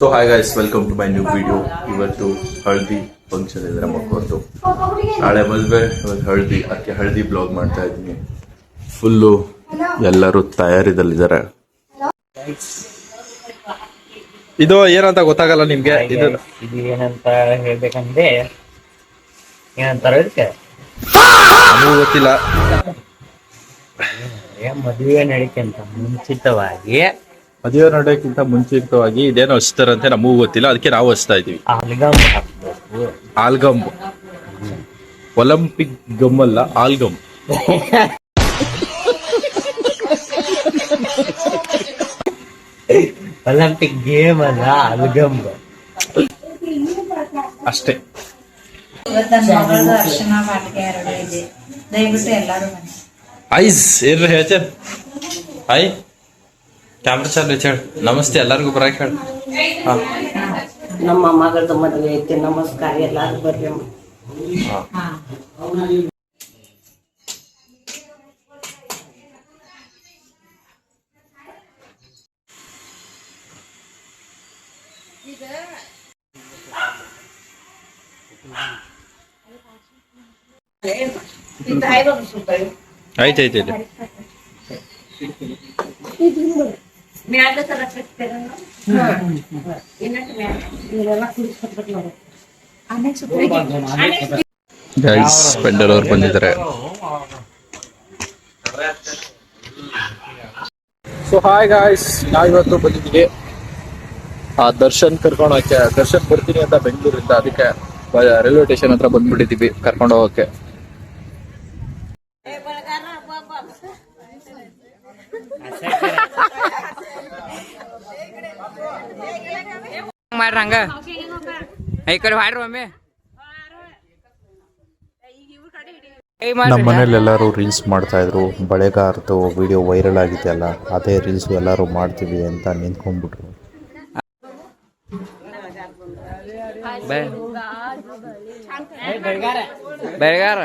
So hi guys, welcome to my new video. ಇವತ್ತು ಹಳದಿ function ಇದೆ ನಮ್ಮ ಮಕ್ಕಳದ್ದು. ನಾಳೆ ಮದುವೆ, ಇವತ್ತು ಹಳದಿ. ಅದಕ್ಕೆ ಹಳದಿ ಬ್ಲಾಗ್ ಮಾಡ್ತಾ ಇದ್ದೀನಿ. ಫುಲ್ಲು ಎಲ್ಲರೂ ತಯಾರಿದಲ್ಲಿದ್ದಾರೆ. ಇದು ಏನಂತ ಗೊತ್ತಾಗಲ್ಲ ನಿಮ್ಗೆ. ಇದು ಏನಂತ ಹೇಳ್ಬೇಕಂದ್ರೆ ಏನಂತಾರ ನಮಗೂ ಗೊತ್ತಿಲ್ಲ. ಮದುವೆ ನಡೀತಂತ ಮದುವೆ ನೋಡೋಕ್ಕಿಂತ ಮುಂಚಿತವಾಗಿ ಇದೇನೋ ಹಚ್ತಾರಂತೆ, ನಮಗೂ ಗೊತ್ತಿಲ್ಲ. ಅದಕ್ಕೆ ನಾವು ಹಚ್ತಾ ಇದೀವಿ. ಆಲ್ಗಮ್, ಒಲಿಂಪಿಕ್ ಗಮ್ ಅಲ್ಲ, ಆಲ್ಗಮ್. ಒಲಿಂಪಿಕ್ ಗೇಮ್ ಅಲ್ಲ, ಆಲ್ಗಮ್ ಅಷ್ಟೇ. ಐಸ್ ಏನ್ರಿ ಹೇಳ್ತೇ? ಐ ಕ್ಯಾಮ್ರಾ ಚಾಲು ಹೇಳ. ನಮಸ್ತೆ ಎಲ್ಲರಿಗೂ ಬರಕ್ ಹೇಳ. ನಮ್ಮ ಮಗಳದ ಮದುವೆ ಐತೆ, ನಮಸ್ಕಾರ ಎಲ್ಲಾರು ಬರ್ರಿ. ಆಯ್ತಾಯ್ತು. ಗೈಸ್, ಪೆಂಡಲ್ ಅವ್ರು ಬಂದಿದ್ದಾರೆ. ಸೊ ಹಾಯ್ ಗಾಯ್ಸ್, ನಾವಿವತ್ತು ಬಂದಿದ್ದೀವಿ ದರ್ಶನ್ ಕರ್ಕೊಂಡು ಹೋಗಕ್ಕೆ. ದರ್ಶನ್ ಬರ್ತೀನಿ ಅಂತ ಬೆಂಗಳೂರಿಂದ, ಅದಕ್ಕೆ ರೈಲ್ವೆ ಸ್ಟೇಷನ್ ಹತ್ರ ಬಂದ್ಬಿಟ್ಟಿದ್ದೀವಿ ಕರ್ಕೊಂಡು ಹೋಗಕ್ಕೆ. ಮಾಡ್ರಂಗ ಈ ಕಡೆ ಮಾಡ್ರಿ ಒಮ್ಮೆ. ನಮ್ಮ ಮನೇಲಿ ಎಲ್ಲರೂ ರೀಲ್ಸ್ ಮಾಡ್ತಾ ಇದ್ರು. ಬಳೆಗಾರದು ವಿಡಿಯೋ ವೈರಲ್ ಆಗಿದೆಯಲ್ಲ, ಅದೇ ರೀಲ್ಸ್ ಎಲ್ಲರೂ ಮಾಡ್ತೀವಿ ಅಂತ ನಿಂತ್ಕೊಂಡ್ಬಿಟ್ರು. ಬೆಳಗಾರ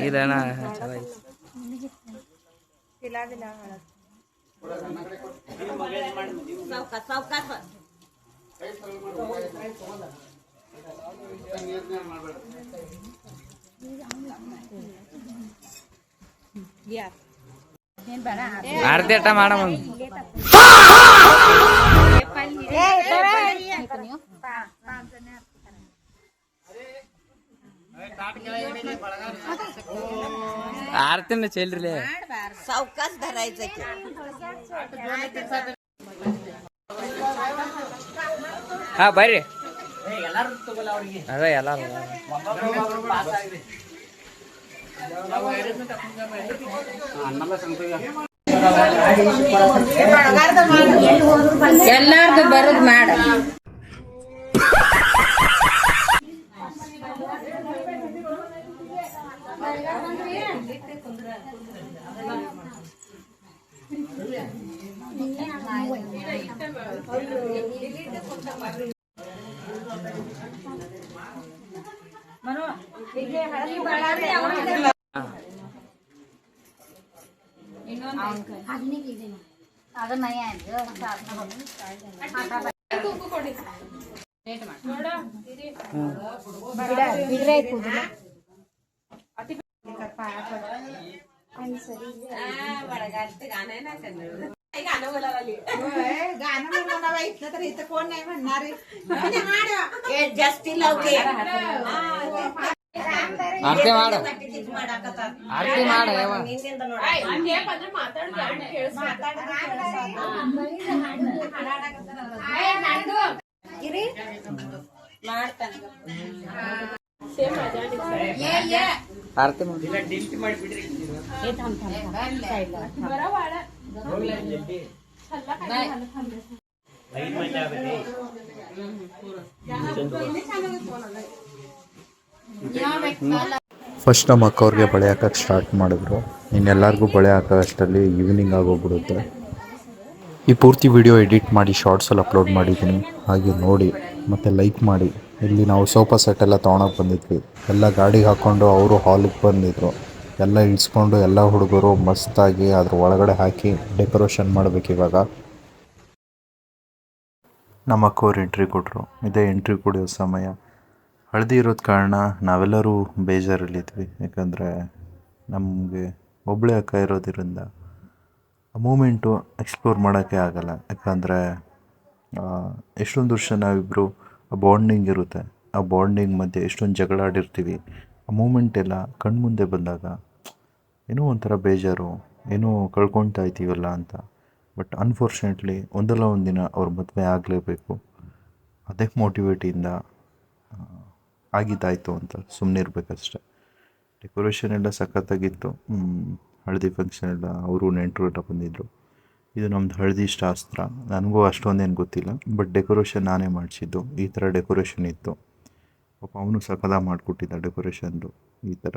ಇದನ್ನ ಆರತಿ ಅಟ್ಟ ಮಾಡಮ್ಮ. ಆರತಿನ ಚೆಲ್ರಿ सावकाश धरायचं की. ಹಾ ಬರ್ರಿ. ಅದೇ ಎಲ್ಲಾರು ಎಲ್ಲಾರ್ದು ಬರೋದ್ ಮಾಡ. जास्ती लावते. ಆರತಿ ಮಾಡ, ಆರತಿ ಮಾಡ. ಆರತಿ ಮಾಡಿ ಫಸ್ಟ್ ನಮ್ಮ ಅಕ್ಕ ಅವ್ರಿಗೆ ಬಳೆ ಹಾಕಕ್ಕೆ ಸ್ಟಾರ್ಟ್ ಮಾಡಿದ್ರು. ಇನ್ನೆಲ್ಲರಿಗೂ ಬಳೆ ಹಾಕೋ ಅಷ್ಟರಲ್ಲಿ ಈವ್ನಿಂಗ್ ಆಗೋಗ್ಬಿಡುತ್ತೆ. ಈ ಪೂರ್ತಿ ವಿಡಿಯೋ ಎಡಿಟ್ ಮಾಡಿ ಶಾರ್ಟ್ಸಲ್ಲಿ ಅಪ್ಲೋಡ್ ಮಾಡಿದ್ದೀನಿ, ಹಾಗೆ ನೋಡಿ ಮತ್ತು ಲೈಕ್ ಮಾಡಿ. ಇಲ್ಲಿ ನಾವು ಸೋಫಾ ಸೆಟ್ ಎಲ್ಲ ತೊಗೊಳಕ್ಕೆ ಬಂದಿದ್ವಿ. ಎಲ್ಲ ಗಾಡಿಗೆ ಹಾಕ್ಕೊಂಡು ಅವರು ಹಾಲಿಗೆ ಬಂದಿದ್ರು. ಎಲ್ಲ ಇಳಿಸ್ಕೊಂಡು ಎಲ್ಲ ಹುಡುಗರು ಮಸ್ತಾಗಿ ಅದ್ರ ಒಳಗಡೆ ಹಾಕಿ ಡೆಕೋರೇಷನ್ ಮಾಡಬೇಕು. ಇವಾಗ ನಮ್ಮ ಅಕ್ಕವ್ರು ಎಂಟ್ರಿ ಕೊಟ್ಟರು. ಇದೇ ಎಂಟ್ರಿ ಕೊಡೋ ಸಮಯ. ಹಳದಿ ಇರೋದು ಕಾರಣ ನಾವೆಲ್ಲರೂ ಬೇಜಾರಲ್ಲಿದ್ವಿ. ಯಾಕಂದರೆ ನಮಗೆ ಒಬ್ಬಳೇ ಅಕ್ಕ ಇರೋದ್ರಿಂದ ಆ ಮೂಮೆಂಟು ಎಕ್ಸ್ಪ್ಲೋರ್ ಮಾಡೋಕ್ಕೆ ಆಗಲ್ಲ. ಯಾಕಂದರೆ ಎಷ್ಟೊಂದು ವರ್ಷ ನಾವಿಬ್ಬರು ಆ ಬಾಂಡಿಂಗ್ ಇರುತ್ತೆ. ಆ ಬಾಂಡಿಂಗ್ ಮಧ್ಯೆ ಎಷ್ಟೊಂದು ಜಗಳ ಆಡಿರ್ತೀವಿ. ಆ ಮೂಮೆಂಟ್ ಎಲ್ಲ ಕಣ್ಮುಂದೆ ಬಂದಾಗ ಏನೋ ಒಂಥರ ಬೇಜಾರು, ಏನೋ ಕಳ್ಕೊಳ್ತಾ ಇದ್ದೀವಲ್ಲ ಅಂತ. ಬಟ್ ಅನ್ಫಾರ್ಚುನೇಟ್ಲಿ ಒಂದಲ್ಲ ಒಂದು ದಿನ ಅವ್ರ ಮದುವೆ ಆಗಲೇಬೇಕು. ಅದೇ ಮೋಟಿವೇಟಿಂದ ಆಗಿದ್ದಾಯಿತು ಅಂತ ಸುಮ್ಮನೆ ಇರಬೇಕಷ್ಟೆ. ಡೆಕೋರೇಷನ್ ಎಲ್ಲ ಸಖತ್ತಾಗಿತ್ತು. ಹಳದಿ ಫಂಕ್ಷನ್ ಎಲ್ಲ ಅವರು ನೆಂಟರು ಎಲ್ಲ ಬಂದಿದ್ದರು. ಇದು ನಮ್ಮದು ಹಳದಿ ಶಾಸ್ತ್ರ. ನನಗೂ ಅಷ್ಟೊಂದೇನು ಗೊತ್ತಿಲ್ಲ, ಬಟ್ ಡೆಕೋರೇಷನ್ ನಾನೇ ಮಾಡಿಸಿದ್ದು. ಈ ಥರ ಡೆಕೋರೇಷನ್ ಇತ್ತು. ಪಾಪ ಅವನು ಸಖತ್ತಾಗಿ ಮಾಡಿಕೊಟ್ಟಿದ್ದ ಡೆಕೋರೇಷನ್ದು ಈ ಥರ.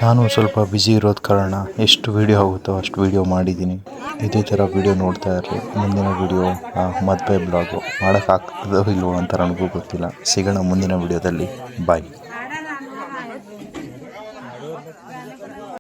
ನಾನು ಸ್ವಲ್ಪ ಬ್ಯುಸಿ ಇರೋದ ಕಾರಣ ಎಷ್ಟು ವೀಡಿಯೋ ಆಗುತ್ತೋ ಅಷ್ಟು ವೀಡಿಯೋ ಮಾಡಿದ್ದೀನಿ. ಇದೇ ಥರ ವೀಡಿಯೋ ನೋಡ್ತಾ ಇರಲಿ. ಮುಂದಿನ ವೀಡಿಯೋ ಮದುವೆ ಬ್ಲಾಗು ಮಾಡೋಕ್ಕಾಗ್ತದೋ ಇಲ್ವೋ ಅಂತ ನನಗೂ ಗೊತ್ತಿಲ್ಲ. ಸಿಗೋಣ ಮುಂದಿನ ವೀಡಿಯೋದಲ್ಲಿ. ಬಾಯ್.